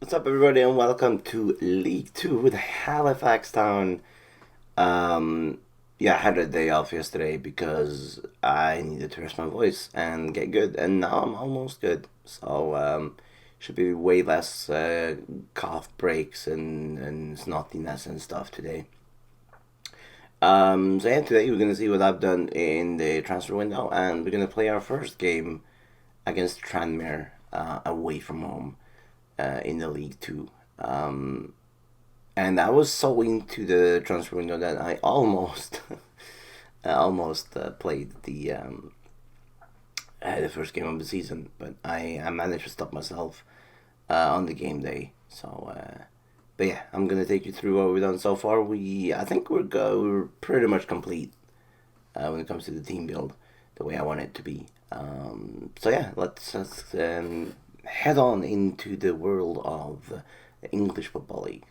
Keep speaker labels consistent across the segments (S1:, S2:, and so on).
S1: What's up, everybody, and welcome to League Two with Halifax Town. Um, yeah, I had a day off yesterday because I needed to rest my voice and get good, and now I'm almost good. So, should be way less cough breaks and snottiness and stuff today. So yeah, today we're gonna see what I've done in the transfer window, and we're gonna play our first game against Tranmere away from home in the League Two. Um, and I was so into the transfer window that I almost, I almost played the first game of the season, but I managed to stop myself on the game day. But yeah, I'm gonna take you through what we've done so far. I think we're pretty much complete when it comes to the team build, the way I want it to be. So yeah, let's head on into the world of the English Football League.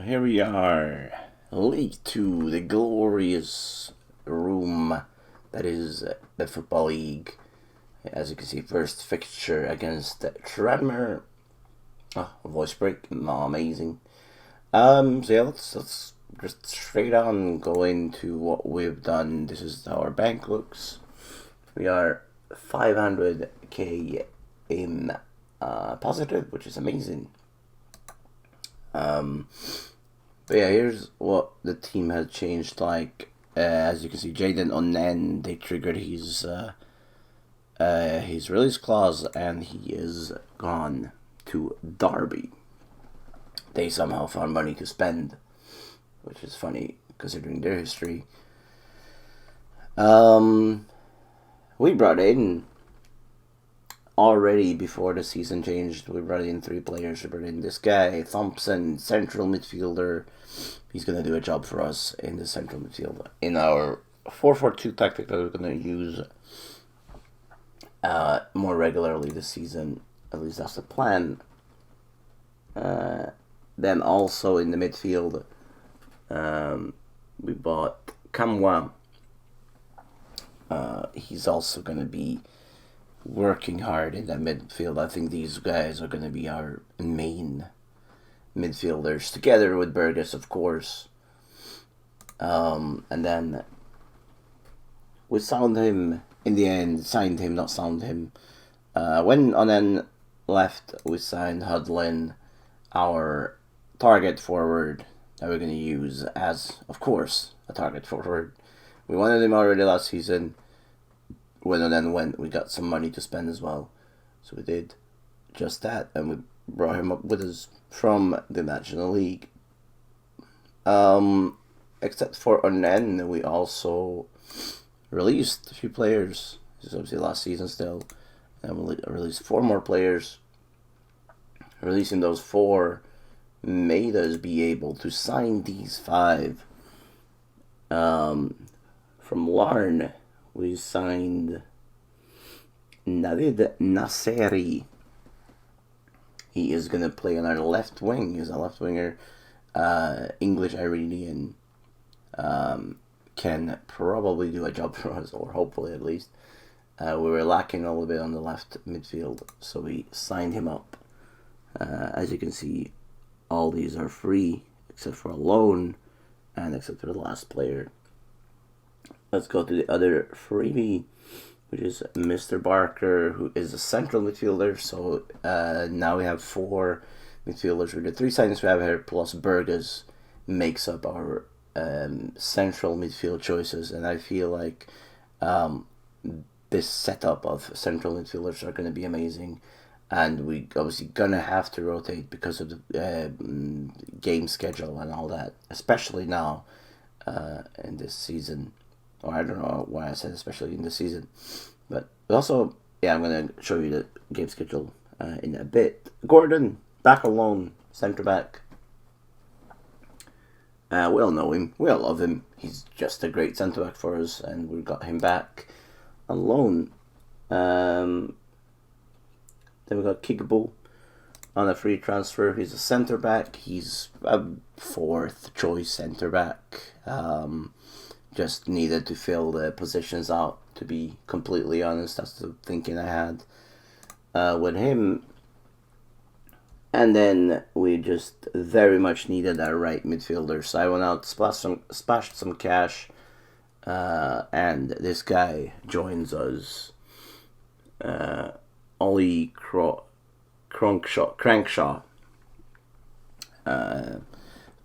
S1: Here we are, League Two, the glorious room that is the Football League. As you can see, first fixture against Tranmere. Oh, a voice break, amazing. So yeah, let's just straight on go into what we've done. This is how our bank looks. We are 500k in positive, which is amazing. But yeah, here's what the team has changed. As you can see, Jaden Onen, they triggered his release clause, and he is gone to Derby. They somehow found money to spend, which is funny considering their history. We brought in already before the season changed. We brought in 3 players. We brought in this guy, Thompson, central midfielder. He's gonna do a job for us in the central midfield in our 4-4-2 tactic that we're gonna use more regularly this season. At least that's the plan. Then also in the midfield, we bought Kamwa. He's also gonna be working hard in that midfield. I think these guys are going to be our main midfielders, together with Burgess, of course. And then we signed him in the end. Signed him, not signed him. When Onen left, we signed Hudlin, our target forward that we're going to use as, of course, a target forward. We wanted him already last season. When Onen went, we got some money to spend as well. So we did just that, and we brought him up with us from the National League. Except for Onen, we also released a few players. This is obviously last season still. And we released 4 more players. Releasing those 4 made us be able to sign these 5. From Larn, we signed Navid Nasseri. He is going to play on our left wing. He's a left winger. English Iranian. Can probably do a job for us, or hopefully at least. We were lacking a little bit on the left midfield, so we signed him up. As you can see, all these are free, except for a loan, and except for the last player. Let's go to the other freebie, which is Mr. Barker, who is a central midfielder. So now we have 4 midfielders. With the 3 signings we have here, plus Burgess, makes up our central midfield choices. And I feel like this setup of central midfielders are going to be amazing. and we obviously gonna have to rotate because of the game schedule and all that, especially now in this season. Or I don't know why I said especially in this season, but also, yeah, I'm gonna show you the game schedule in a bit. Gordon back alone, centre back. We all know him. We all love him. He's just a great centre back for us, and we got him back on loan. Then we got Kickable on a free transfer. He's a centre back. He's a fourth choice centre back. Just needed to fill the positions out, to be completely honest. That's the thinking I had with him. And then we just very much needed a right midfielder. So I went out, splashed some cash, and this guy joins us. Ollie Crankshaw.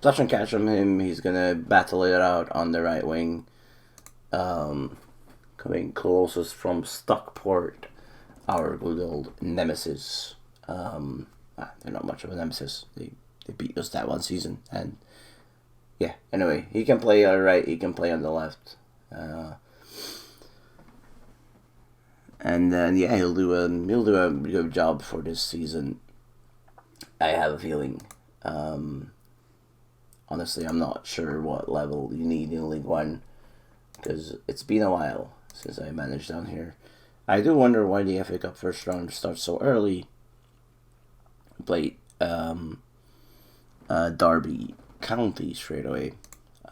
S1: Splash some cash on him. He's gonna battle it out on the right wing. Coming closest from Stockport, our good old nemesis. They're not much of a nemesis. They beat us that one season, and yeah. Anyway, he can play on the right. He can play on the left, and then yeah, he'll do a good job for this season. I have a feeling. Honestly, I'm not sure what level you need in League One, because it's been a while since I managed down here. I do wonder why the FA Cup first round starts so early. Played Derby County straight away.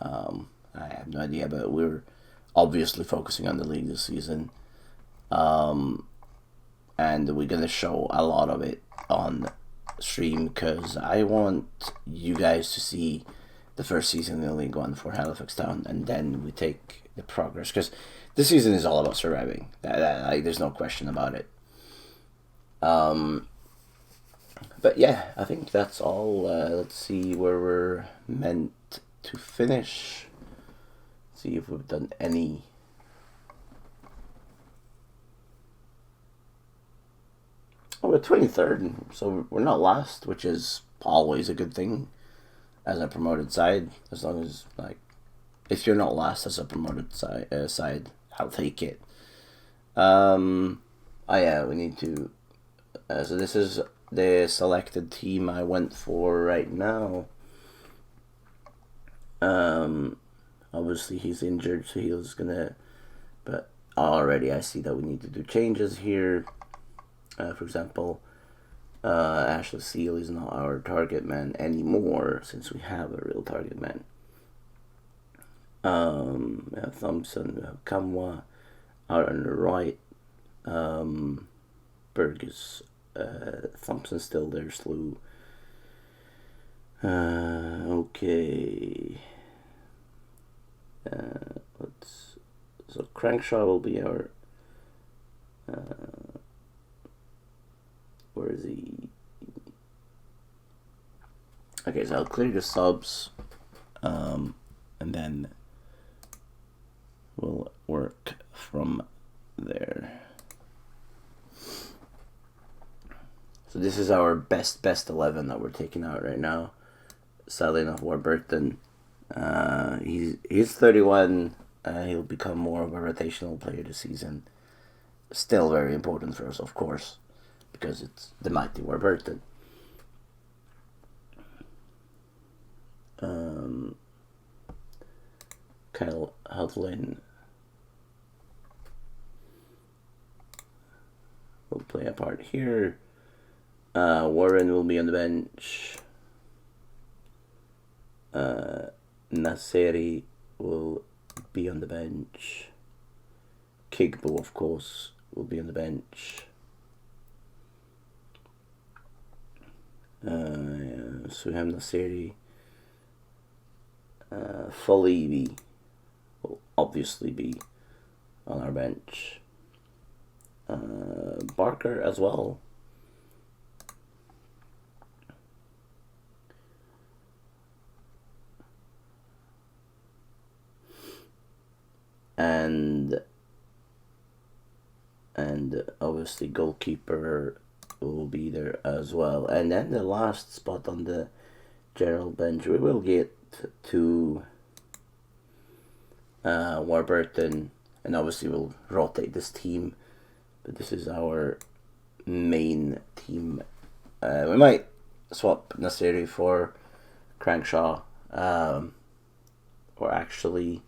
S1: I have no idea, but we're obviously focusing on the league this season. And we're going to show a lot of it on stream, because I want you guys to see the first season in League One for Halifax Town, and then we take the progress, because this season is all about surviving. There's no question about it. But yeah, I think that's all. Let's see where we're meant to finish. See if we've done any. Oh, we're 23rd, so we're not last, which is always a good thing as a promoted side. As long as, like, if you're not last as a promoted side, I'll take it. Oh yeah, we need to. So this is the selected team I went for right now. Obviously he's injured, so he was gonna. But already I see that we need to do changes here. For example, Ashley Seal is not our target man anymore, since we have a real target man. We have Thompson, we have Kamwa out on the right. Burgess, Thompson still there, Slew. Okay. So Crankshaw will be our. Where is he? Okay, so I'll clear the subs, and then we'll work from there. So this is our best 11 that we're taking out right now. Sadly enough, Warburton. He's 31. He'll become more of a rotational player this season. Still very important for us, of course, because it's the mighty Warburton. Kyle Hudlin will play a part here. Warren will be on the bench. Nasseri will be on the bench. Kigbo, of course, will be on the bench. Suham Nasseri. Falibi will obviously be on our bench. Barker as well. And obviously goalkeeper will be there as well. And then the last spot on the general bench, we will get to Warburton, and obviously we'll rotate this team, but this is our main team. We might swap Nasiri for Crankshaw, or actually,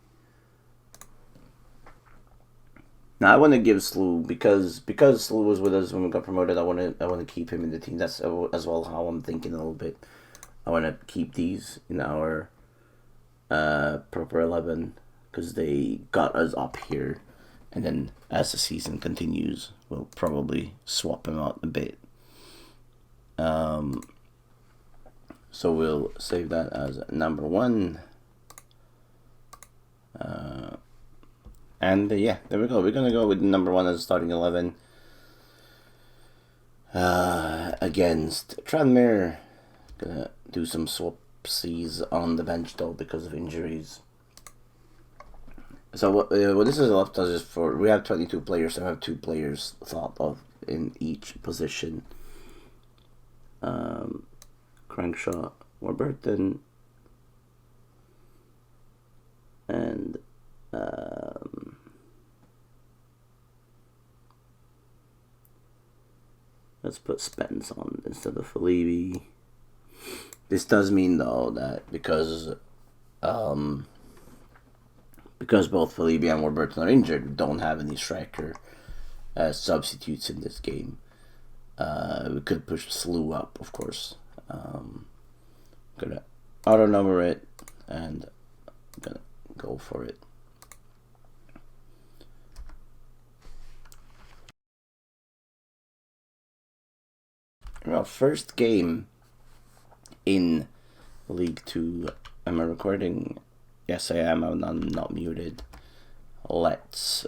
S1: now I want to give Slew because Slew was with us when we got promoted. I want to keep him in the team. That's as well how I'm thinking a little bit. I want to keep these in our proper 11 because they got us up here, and then as the season continues, we'll probably swap him out a bit. So we'll save that as number 1. And yeah, there we go. We're gonna go with number 1 as starting 11 against Tranmere. Gonna do some swapsies on the bench though because of injuries. So what this is left us is for, we have 22 players, so I have 2 players thought of in each position. Crankshaw, Warburton, and let's put Spence on instead of Felipe. This does mean though that because both Felipe and Warburton are injured, we don't have any striker substitutes in this game. We could push Slew up, of course. Gonna auto number it, and I'm gonna go for it. Well, first game in League 2. Am I recording? Yes, I am. I'm not muted. Let's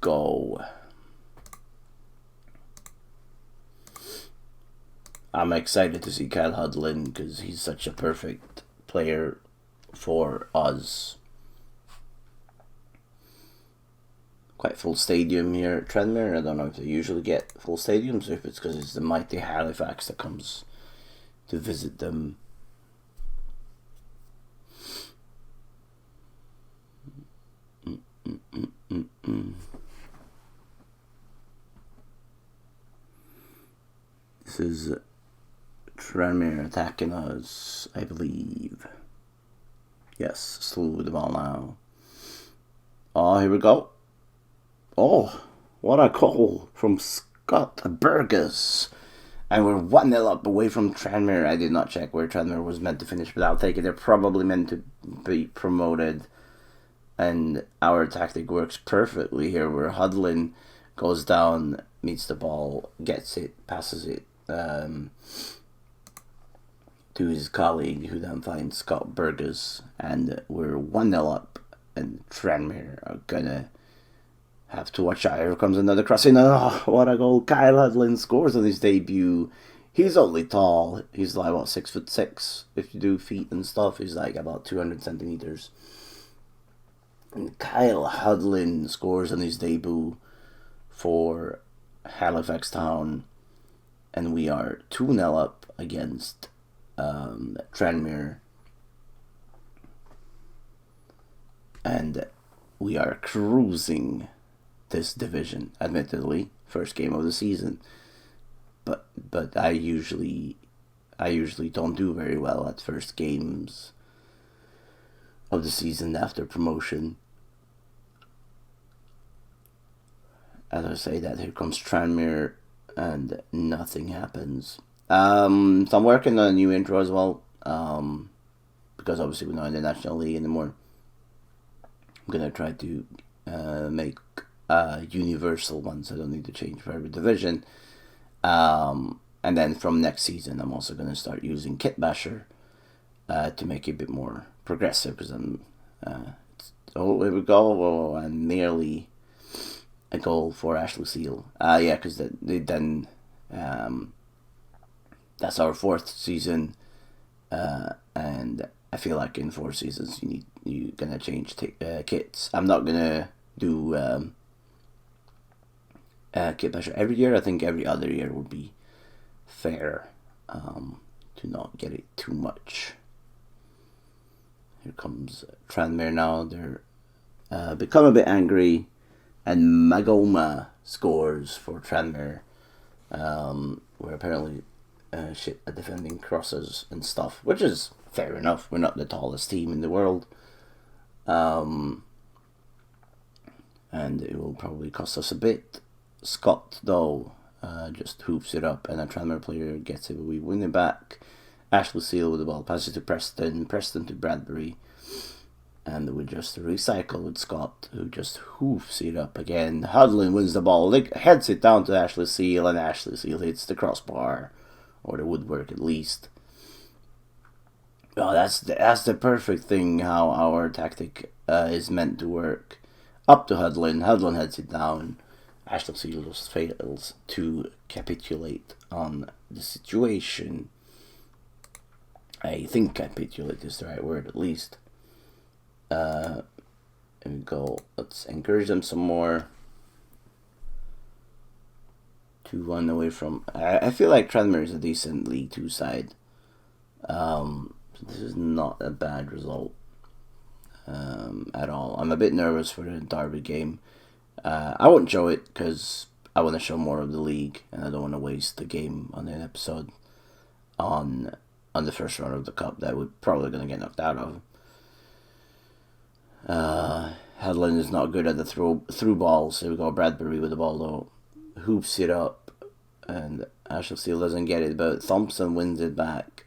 S1: go. I'm excited to see Kyle Hudlin because he's such a perfect player for us. Quite full stadium here at Tranmere. I don't know if they usually get full stadiums or if it's because it's the mighty Halifax that comes to visit them. This is Tranmere attacking us, I believe. Yes, Slew with the ball now. Oh, here we go. Oh, what a goal from Scott Burgess. And we're 1-0 up away from Tranmere. I did not check where Tranmere was meant to finish, but I'll take it. They're probably meant to be promoted. And our tactic works perfectly here, where Hudlin goes down, meets the ball, gets it, passes it to his colleague, who then finds Scott Burgess. And we're 1-0 up, and Tranmere are gonna have to watch out. Here comes another crossing. Oh, what a goal. Kyle Hudlin scores on his debut. He's only tall. He's like, what, 6'6"? If you do feet and stuff, he's like about 200 centimeters. And Kyle Hudlin scores on his debut for Halifax Town. And we are 2-0 up against Tranmere. And we are cruising this division, admittedly, first game of the season, but I usually don't do very well at first games of the season after promotion. As I say that, here comes Tranmere, and nothing happens. So I'm working on a new intro as well, because obviously we're not in the National League anymore. I'm gonna try to make universal ones. I don't need to change for every division. And then from next season, I'm also going to start using Kit Basher to make it a bit more progressive, because I'm oh, here we go. Oh, and nearly a goal for Ashley Seal. Yeah, because then that's our 4th season, and I feel like in 4 seasons you're gonna change kits. I'm not gonna do Kit Basher every year. I think every other year would be fair to not get it too much. Here comes Tranmere now. They're become a bit angry, and Magoma scores for Tranmere. We're apparently shit at defending crosses and stuff, which is fair enough. We're not the tallest team in the world. And it will probably cost us a bit. Scott, though, just hoops it up, and a Tranmere player gets it. We win it back. Ashley Seal with the ball, passes to Preston to Bradbury, and we just recycle with Scott, who just hoofs it up again. Hudlin wins the ball, heads it down to Ashley Seal, and Ashley Seal hits the crossbar, or the woodwork at least. Oh, that's the perfect thing, how our tactic is meant to work. Up to Hudlin. Hudlin heads it down. Ashley Seal just fails to capitulate on the situation. I think capitulate is the right word, at least. And we go. Let's encourage them some more. 2-1 away from. I feel like Tranmere is a decent League 2 side. So this is not a bad result at all. I'm a bit nervous for the Derby game. I won't show it because I want to show more of the league, and I don't want to waste the game on an episode on the first round of the cup that we're probably going to get knocked out of. Hedlund is not good at the through balls. Here we go, Bradbury with the ball though. Hoops it up, and Ashley Seal doesn't get it, but Thompson wins it back.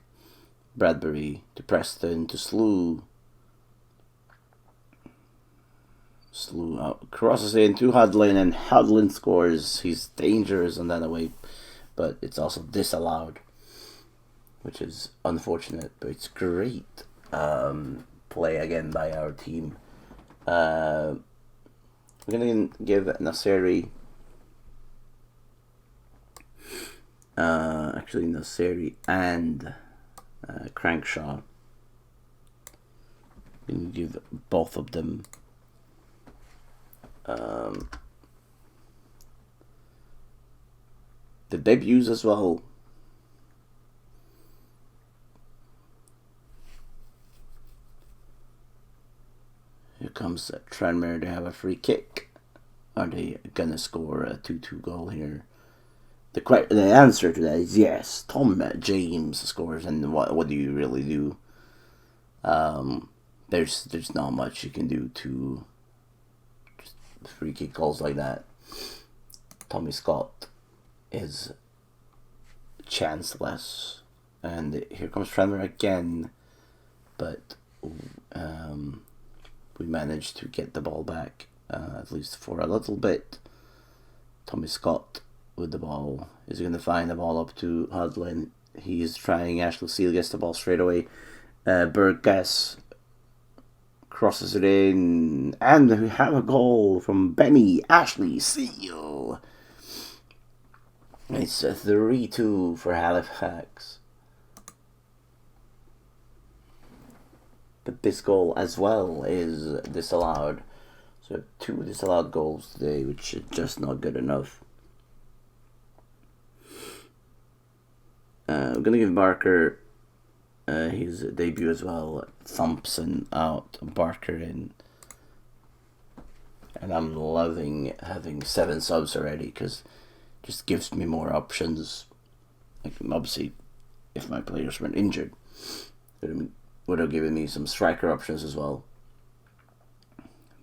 S1: Bradbury to Preston to Slew. Slew out, crosses in to Hudlin, and Hudlin scores. He's dangerous on that away, but it's also disallowed, which is unfortunate, but it's great play again by our team. We're going to give Nasseri, Nasseri and Crankshaw. We're going to give both of them the debuts as well. Here comes Tranmere. They have a free kick. Are they gonna score a 2-2 goal here? The answer to that is yes. Tom James scores, and what do you really do? There's not much you can do to just free kick goals like that. Tommy Scott is chanceless, and here comes Tranmere again, but we managed to get the ball back, at least for a little bit. Tommy Scott with the ball is going to find the ball up to Hudlin. He is trying. Ashley Seal gets the ball straight away. Burgess crosses it in, and we have a goal from Benny Ashley Seal. It's a 3-2 for Halifax. But this goal as well is disallowed. So 2 disallowed goals today, which is just not good enough. I'm going to give Barker his debut as well. Thompson out, Barker in. And I'm loving having 7 subs already, because it just gives me more options. Like, obviously, if my players weren't injured, it would have given me some striker options as well.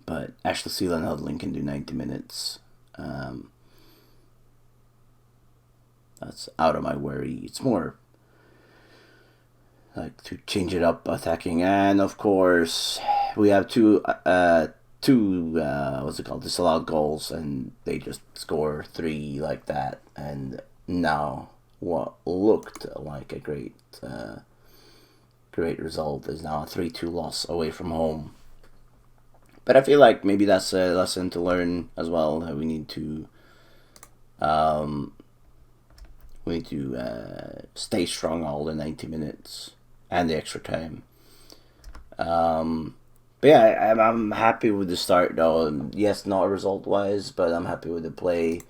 S1: But Ashley Seal and Hudlin can do 90 minutes. That's out of my worry. It's more like to change it up attacking, and of course we have two disallowed goals, and they just score 3 like that, and now what looked like a great result is now a 3-2 loss away from home. But I feel like maybe that's a lesson to learn as well, that we need to stay strong all the 90 minutes and the extra time. But yeah, I'm happy with the start though. Yes, not result wise, but I'm happy with the play.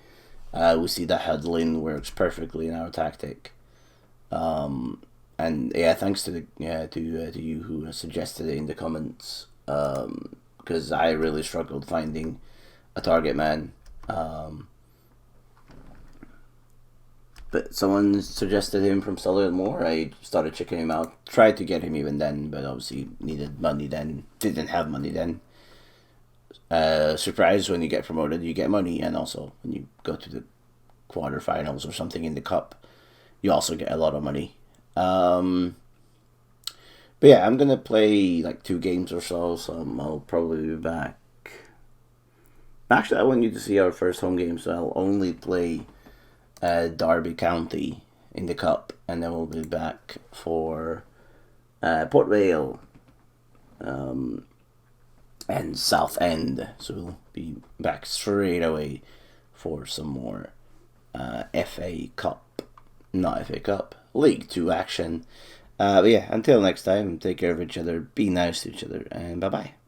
S1: We see that Hudlin works perfectly in our tactic. And yeah, thanks to to you who suggested it in the comments, because I really struggled finding a target man. But someone suggested him from Cellular More. I started checking him out. Tried to get him even then, but obviously needed money then. Didn't have money then. Surprise, when you get promoted, you get money. And also, when you go to the quarterfinals or something in the cup, you also get a lot of money. But yeah, I'm going to play like 2 games or so I'll probably be back. Actually, I want you to see our first home game, so I'll only play Derby County in the cup, and then we'll be back for Port Vale and Southend. So we'll be back straight away for some more FA Cup, not FA Cup, League 2 action. But yeah, until next time, take care of each other, be nice to each other, and bye bye.